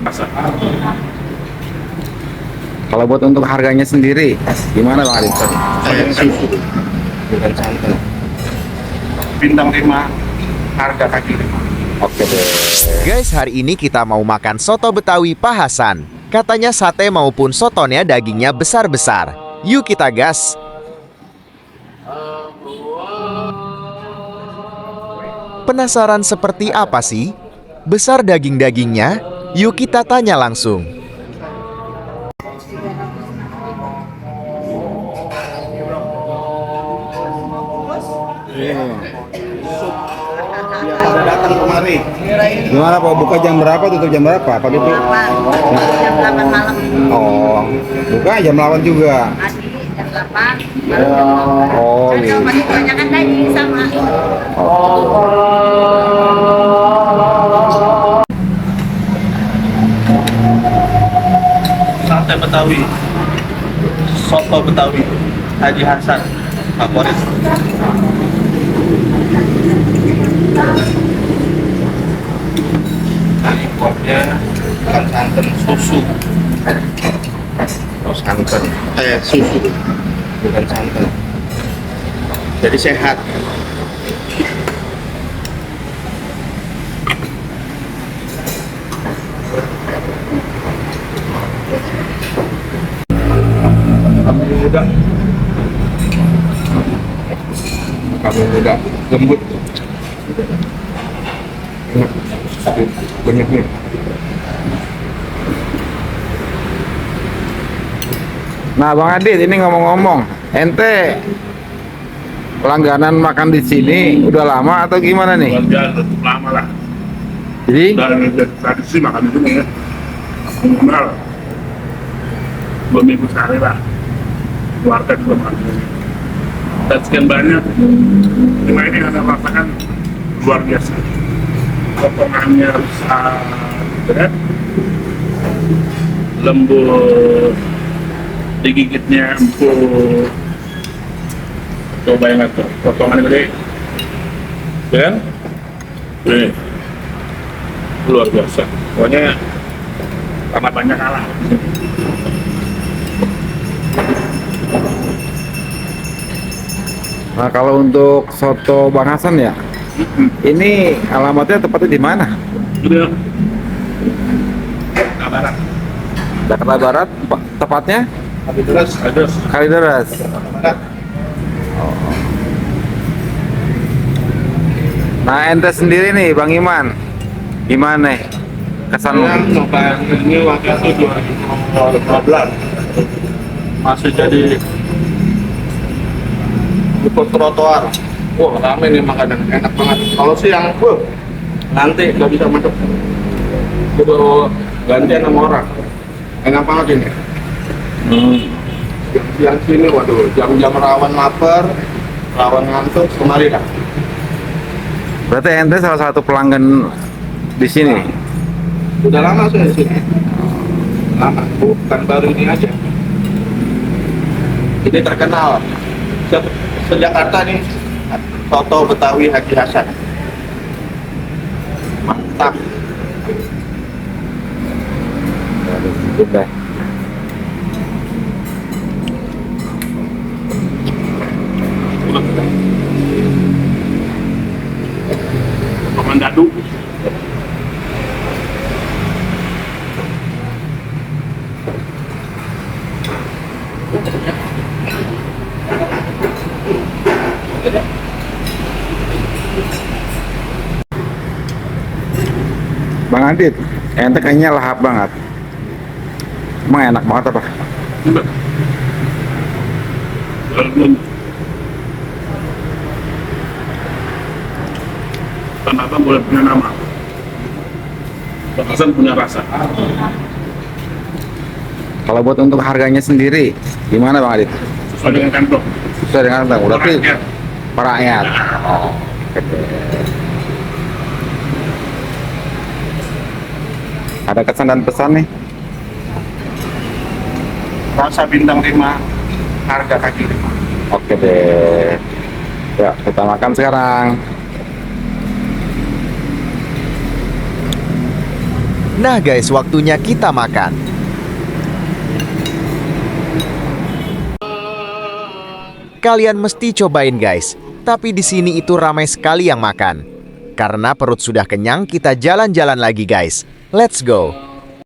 Pasar. Kalau buat untuk harganya sendiri, gimana Bang Adit? Saya susu, bukan santan. Bintang 5, harga kaki 5. Oke deh. Guys, hari ini kita mau makan soto Betawi Pak Hasan. Katanya sate maupun sotonya dagingnya besar-besar. Yuk kita gas. Penasaran seperti apa sih? Besar daging-dagingnya? Yuk kita tanya langsung. Pada datang kemari. Gimana Pak? Buka jam berapa? Tutup jam berapa? Pak gitu? Jam 8 malam. Oh, buka jam 8 juga. Tadi jam 8. Oh, Kan gitu. masih kebanyakan daging sama. Sate Betawi, soto Betawi, Haji Hasan, favorit. Nah, importnya bukan santan, susu. Oh, santan, susu, bukan santan. Jadi sehat. Muda, kami muda, lembut, enak, banyak nih. Nah, Bang Adit, ini ngomong-ngomong, ente langganan makan di sini udah lama atau gimana nih? Keluarga cukup lama lah. Jadi, Udah jadi tradisi makan di sini ya. Kenal. 2 minggu sekali lah. Keluarga juga makan di sini. Dan sekian banyak. Cuma ini Anda rasakan luar biasa. Potongannya besar, gitu ya. Lembut, digigitnya empuk. Coba bayangkan tuh, potongannya gede, ya kan? Nih, luar biasa. Pokoknya sangat banyak kalah. nah kalau untuk soto Bang Hasan ya, ini alamatnya tepatnya di mana? Udah, kabaran. Jakarta Barat, tepatnya Tapi terus Ada Kalideres. Nah, ente sendiri nih, Bang Iman, gimana nih kesanmu? saya coba ini waktu itu 2015 masih jadi ikut trotoar. Wah, rame nih makanan, enak banget. Kalau siang, nanti nggak bisa masuk. Udah gantian sama orang. Enak banget ini. Yang sini, waduh, jam-jam rawan lapar, rawan ngantuk, kemari dah. Berarti ente salah satu pelanggan di sini. Udah lama saya di sini. Lama, bukan baru ini aja. Ini terkenal. Sejakarta nih, soto Betawi Haji Hasan. Mantap. Udah. potongan dadu. Bang Adit, ente kayaknya lahap banget. Emang enak banget apa? Udah. Belum. Tanah boleh punya nama. Bang Hasan punya rasa. Kalau buat untuk harganya sendiri, gimana Bang Adit? Sesuai dengan kantong. Sesuai dengan harga, berarti Rakyat. para rakyat. Oh, oke. Ada kesan dan pesan nih? Rasa bintang 5, harga kaki 5. Oke deh. Ya, kita makan sekarang. Nah guys, waktunya kita makan. Kalian mesti cobain guys. Tapi di sini itu ramai sekali yang makan. Karena perut sudah kenyang, kita jalan-jalan lagi guys. Let's go.